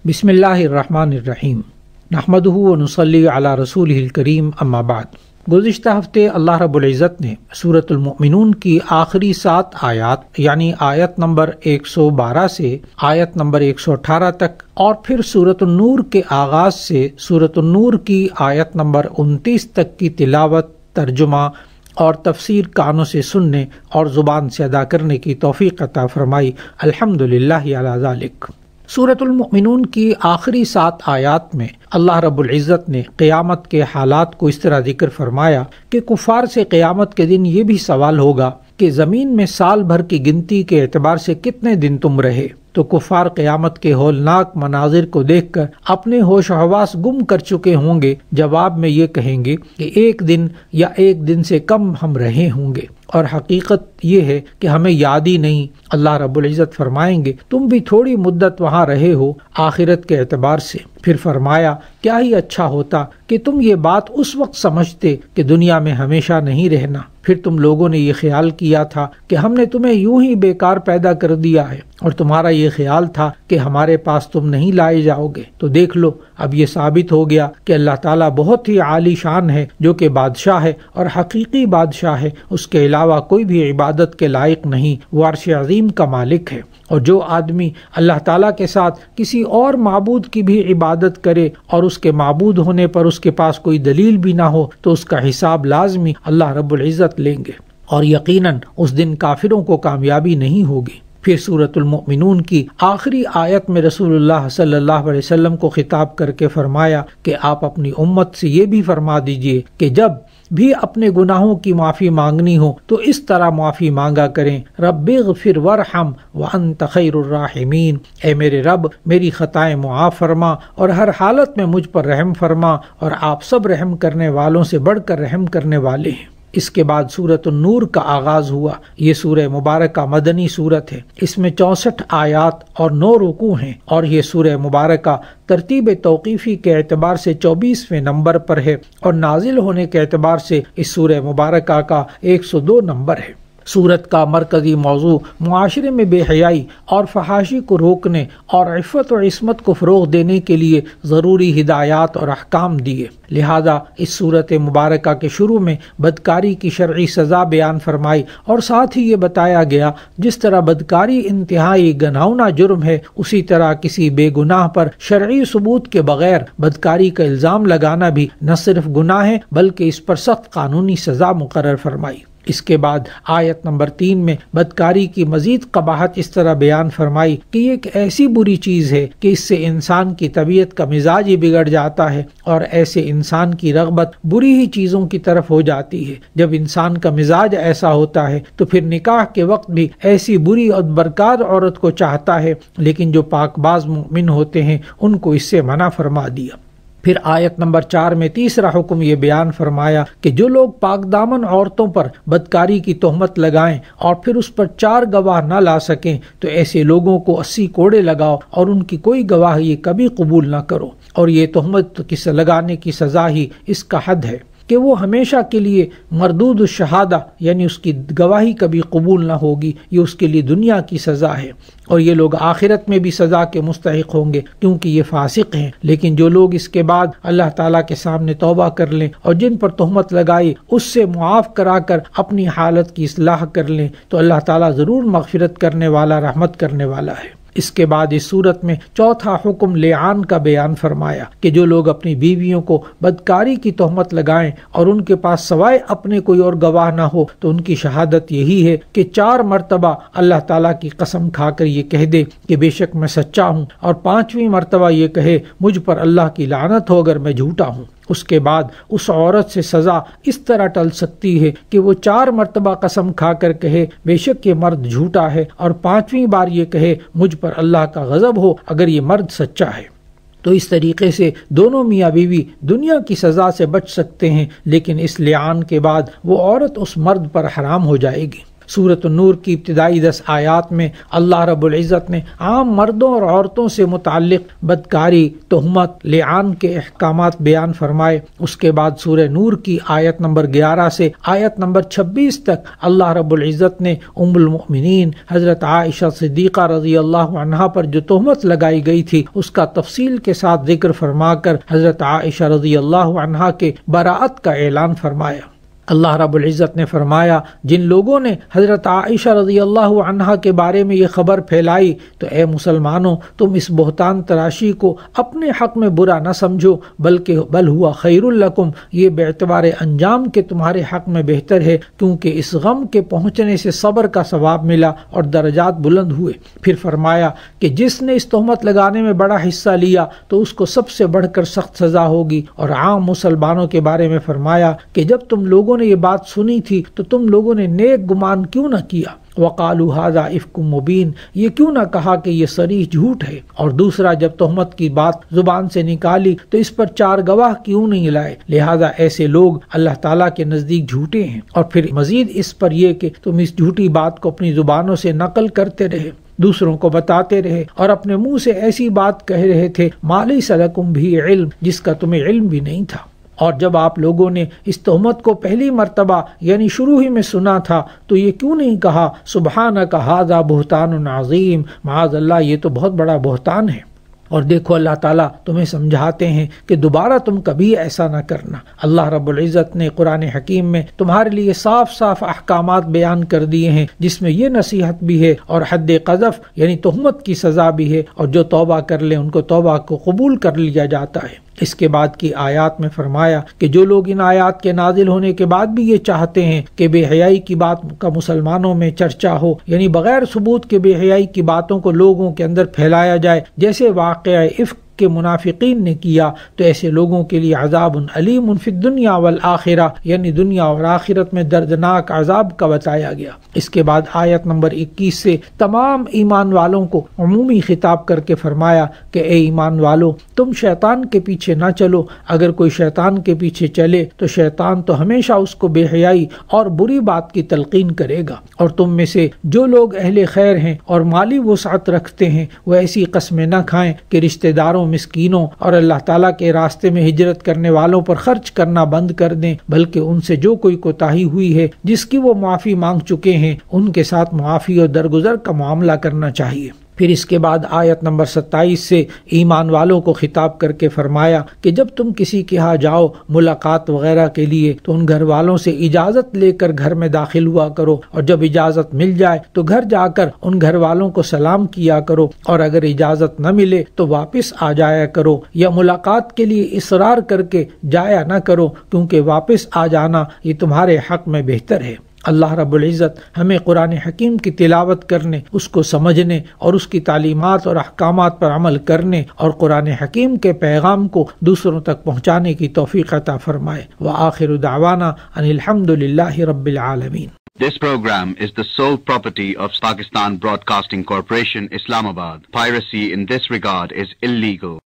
بسم اللہ الرحمن الرحیم نحمدہ و نصلی علی رسولہ الکریم اما بعد۔ گزشتہ ہفتے اللہ رب العزت نے سورۃ المؤمنون کی آخری 7 آیات یعنی آیت نمبر 112 سے آیت نمبر 118 تک اور پھر سورۃ النور کے آغاز سے سورۃ النور کی آیت نمبر 29 تک کی تلاوت، ترجمہ اور تفسیر کانوں سے سننے اور زبان سے ادا کرنے کی توفیق عطا فرمائی۔ الحمدللہ علی ذالک۔ سورۃ المؤمنون کی آخری 7 آیات میں اللہ رب العزت نے قیامت کے حالات کو اس طرح ذکر فرمایا کہ کفار سے قیامت کے دن یہ بھی سوال ہوگا کہ زمین میں سال بھر کی گنتی کے اعتبار سے کتنے دن تم رہے؟ تو کفار قیامت کے ہولناک مناظر کو دیکھ کر اپنے ہوش و حواس گم کر چکے ہوں گے۔ جواب میں یہ کہیں گے کہ 1 دن یا 1 دن سے کم ہم رہے ہوں گے، اور حقیقت یہ ہے کہ ہمیں یاد ہی نہیں۔ اللہ رب العزت فرمائیں گے تم بھی تھوڑی مدت وہاں رہے ہو آخرت کے اعتبار سے۔ پھر فرمایا کیا ہی اچھا ہوتا کہ تم یہ بات اس وقت سمجھتے کہ دنیا میں ہمیشہ نہیں رہنا۔ پھر تم لوگوں نے یہ خیال کیا تھا کہ ہم نے تمہیں یوں ہی بیکار پیدا کر دیا ہے، اور تمہارا یہ خیال تھا کہ ہمارے پاس تم نہیں لائے جاؤ گے۔ تو دیکھ لو اب یہ ثابت ہو گیا کہ اللہ تعالیٰ بہت ہی عالی شان ہے، جو کہ بادشاہ ہے اور حقیقی بادشاہ ہے، اس کے علاوہ کوئی بھی عبادت کے لائق نہیں، وہ عرش عظیم کا مالک ہے۔ اور جو آدمی اللہ تعالیٰ کے ساتھ کسی اور معبود کی بھی عبادت کرے اور اس کے معبود ہونے پر اس کے پاس کوئی دلیل بھی نہ ہو، تو اس کا حساب لازمی اللہ رب العزت لیں گے، اور یقیناً اس دن کافروں کو کامیابی نہیں ہوگی۔ پھر سورۃ المؤمنون کی آخری آیت میں رسول اللہ صلی اللہ علیہ وسلم کو خطاب کر کے فرمایا کہ آپ اپنی امت سے یہ بھی فرما دیجئے کہ جب بھی اپنے گناہوں کی معافی مانگنی ہو تو اس طرح معافی مانگا کریں، رب اغفر وارحم وانت خیر الراحمین، اے میرے رب میری خطائیں معاف فرما اور ہر حالت میں مجھ پر رحم فرما، اور آپ سب رحم کرنے والوں سے بڑھ کر رحم کرنے والے ہیں۔ اس کے بعد سورۃ النور کا آغاز ہوا۔ یہ سورہ مبارکہ مدنی سورت ہے، اس میں 64 آیات اور 9 رکوع ہیں، اور یہ سورہ مبارکہ ترتیب توقیفی کے اعتبار سے 24ویں نمبر پر ہے، اور نازل ہونے کے اعتبار سے اس سورہ مبارکہ کا 102 نمبر ہے۔ سورت کا مرکزی موضوع معاشرے میں بے حیائی اور فحاشی کو روکنے اور عفت و عصمت کو فروغ دینے کے لیے ضروری ہدایات اور احکام دیے۔ لہذا اس سورت مبارکہ کے شروع میں بدکاری کی شرعی سزا بیان فرمائی، اور ساتھ ہی یہ بتایا گیا جس طرح بدکاری انتہائی گناؤنا جرم ہے، اسی طرح کسی بے گناہ پر شرعی ثبوت کے بغیر بدکاری کا الزام لگانا بھی نہ صرف گناہ ہے بلکہ اس پر سخت قانونی سزا مقرر فرمائی۔ اس کے بعد آیت نمبر 3 میں بدکاری کی مزید قباحت اس طرح بیان فرمائی کہ یہ ایک ایسی بری چیز ہے کہ اس سے انسان کی طبیعت کا مزاج ہی بگڑ جاتا ہے، اور ایسے انسان کی رغبت بری ہی چیزوں کی طرف ہو جاتی ہے۔ جب انسان کا مزاج ایسا ہوتا ہے تو پھر نکاح کے وقت بھی ایسی بری اور برکار عورت کو چاہتا ہے، لیکن جو پاک باز مومن ہوتے ہیں ان کو اس سے منع فرما دیا۔ پھر آیت نمبر 4 میں تیسرا حکم یہ بیان فرمایا کہ جو لوگ پاک دامن عورتوں پر بدکاری کی تہمت لگائیں اور پھر اس پر 4 گواہ نہ لا سکیں تو ایسے لوگوں کو 80 کوڑے لگاؤ اور ان کی کوئی گواہی کبھی قبول نہ کرو، اور یہ تہمت لگانے کی سزا ہی اس کا حد ہے کہ وہ ہمیشہ کے لیے مردود الشہادہ یعنی اس کی گواہی کبھی قبول نہ ہوگی، یہ اس کے لیے دنیا کی سزا ہے، اور یہ لوگ آخرت میں بھی سزا کے مستحق ہوں گے کیونکہ یہ فاسق ہیں۔ لیکن جو لوگ اس کے بعد اللہ تعالیٰ کے سامنے توبہ کر لیں اور جن پر تہمت لگائی اس سے معاف کرا کر اپنی حالت کی اصلاح کر لیں تو اللہ تعالیٰ ضرور مغفرت کرنے والا، رحمت کرنے والا ہے۔ اس کے بعد اس صورت میں چوتھا حکم لعان کا بیان فرمایا کہ جو لوگ اپنی بیویوں کو بدکاری کی تہمت لگائیں اور ان کے پاس سوائے اپنے کوئی اور گواہ نہ ہو تو ان کی شہادت یہی ہے کہ 4 مرتبہ اللہ تعالیٰ کی قسم کھا کر یہ کہہ دے کہ بے شک میں سچا ہوں، اور 5ویں مرتبہ یہ کہے مجھ پر اللہ کی لعنت ہو اگر میں جھوٹا ہوں۔ اس کے بعد اس عورت سے سزا اس طرح ٹل سکتی ہے کہ وہ 4 مرتبہ قسم کھا کر کہے بے شک یہ مرد جھوٹا ہے، اور 5ویں بار یہ کہے مجھ پر اللہ کا غضب ہو اگر یہ مرد سچا ہے۔ تو اس طریقے سے دونوں میاں بیوی دنیا کی سزا سے بچ سکتے ہیں، لیکن اس لعان کے بعد وہ عورت اس مرد پر حرام ہو جائے گی۔ سورۃ النور کی ابتدائی 10 آیات میں اللہ رب العزت نے عام مردوں اور عورتوں سے متعلق بدکاری، تہمت، لعان کے احکامات بیان فرمائے۔ اس کے بعد سورہ نور کی آیت نمبر 11 سے آیت نمبر 26 تک اللہ رب العزت نے ام المؤمنین حضرت عائشہ صدیقہ رضی اللہ عنہا پر جو تہمت لگائی گئی تھی اس کا تفصیل کے ساتھ ذکر فرما کر حضرت عائشہ رضی اللہ عنہا کے براءت کا اعلان فرمایا۔ اللہ رب العزت نے فرمایا، جن لوگوں نے حضرت عائشہ رضی اللہ عنہا کے بارے میں یہ خبر پھیلائی تو اے مسلمانوں، تم اس بہتان تراشی کو اپنے حق میں برا نہ سمجھو، بل ہوا خیر لکم، یہ بے اعتبار انجام کے تمہارے حق میں بہتر ہے، کیونکہ اس غم کے پہنچنے سے صبر کا ثواب ملا اور درجات بلند ہوئے۔ پھر فرمایا کہ جس نے اس تہمت لگانے میں بڑا حصہ لیا تو اس کو سب سے بڑھ کر سخت سزا ہوگی۔ اور عام مسلمانوں کے بارے میں فرمایا کہ جب تم لوگوں نے یہ بات سنی تھی تو تم لوگوں نے نیک گمان کیوں نہ کیا؟ وَقَالُوا هَذَا إِفْكٌ مُبِينٌ، یہ کیوں نہ کہا کہ یہ صریح جھوٹ ہے؟ اور دوسرا، جب تہمت کی بات زبان سے نکالی تو اس پر 4 گواہ کیوں نہیں لائے؟ لہذا ایسے لوگ اللہ تعالیٰ کے نزدیک جھوٹے ہیں۔ اور پھر مزید اس پر یہ کہ تم اس جھوٹی بات کو اپنی زبانوں سے نقل کرتے رہے، دوسروں کو بتاتے رہے اور اپنے منہ سے ایسی بات کہہ رہے تھے مَا لَيْسَ لَكُمْ بِهِ علم، جس کا تمہیں علم بھی نہیں تھا۔ اور جب آپ لوگوں نے اس تہمت کو پہلی مرتبہ یعنی شروع ہی میں سنا تھا تو یہ کیوں نہیں کہا سبحانک ھذا بہتان عظیم، معاذ اللہ یہ تو بہت بڑا بہتان ہے۔ اور دیکھو اللہ تعالیٰ تمہیں سمجھاتے ہیں کہ دوبارہ تم کبھی ایسا نہ کرنا۔ اللہ رب العزت نے قرآن حکیم میں تمہارے لیے صاف صاف احکامات بیان کر دیے ہیں، جس میں یہ نصیحت بھی ہے اور حد قذف یعنی تہمت کی سزا بھی ہے، اور جو توبہ کر لیں ان کو توبہ کو قبول کر لیا جاتا ہے۔ اس کے بعد کی آیات میں فرمایا کہ جو لوگ ان آیات کے نازل ہونے کے بعد بھی یہ چاہتے ہیں کہ بے حیائی کی بات کا مسلمانوں میں چرچا ہو، یعنی بغیر ثبوت کے بے حیائی کی باتوں کو لوگوں کے اندر پھیلایا جائے، جیسے واقعہ افک کے منافقین نے کیا، تو ایسے لوگوں کے لیے عذاب علیم فی الدنیا والآخرہ، یعنی دنیا اور آخرت میں دردناک عذاب کا بتایا گیا۔ اس کے بعد آیت نمبر 21 سے تمام ایمان والوں کو عمومی خطاب کر کے فرمایا کہ اے ایمان والو، تم شیطان کے پیچھے نہ چلو، اگر کوئی شیطان کے پیچھے چلے تو شیطان تو ہمیشہ اس کو بے حیائی اور بری بات کی تلقین کرے گا۔ اور تم میں سے جو لوگ اہل خیر ہیں اور مالی وسعت رکھتے ہیں وہ ایسی قسمیں نہ کھائیں کہ رشتہ داروں، مسکینوں اور اللہ تعالیٰ کے راستے میں ہجرت کرنے والوں پر خرچ کرنا بند کر دیں، بلکہ ان سے جو کوئی کوتاہی ہوئی ہے جس کی وہ معافی مانگ چکے ہیں ان کے ساتھ معافی اور درگزر کا معاملہ کرنا چاہیے۔ پھر اس کے بعد آیت نمبر 27 سے ایمان والوں کو خطاب کر کے فرمایا کہ جب تم کسی کے ہاں جاؤ ملاقات وغیرہ کے لیے تو ان گھر والوں سے اجازت لے کر گھر میں داخل ہوا کرو، اور جب اجازت مل جائے تو گھر جا کر ان گھر والوں کو سلام کیا کرو، اور اگر اجازت نہ ملے تو واپس آ جایا کرو، یا ملاقات کے لیے اصرار کر کے جایا نہ کرو، کیونکہ واپس آ جانا یہ تمہارے حق میں بہتر ہے۔ اللہ رب العزت ہمیں قرآن حکیم کی تلاوت کرنے، اس کو سمجھنے اور اس کی تعلیمات اور احکامات پر عمل کرنے اور قرآن حکیم کے پیغام کو دوسروں تک پہنچانے کی توفیق عطا فرمائے۔ وآخر دعوانا ان الحمد للہ رب العالمین۔ This program is the sole property of Pakistan Broadcasting Corporation, Islamabad. Piracy in this regard is illegal.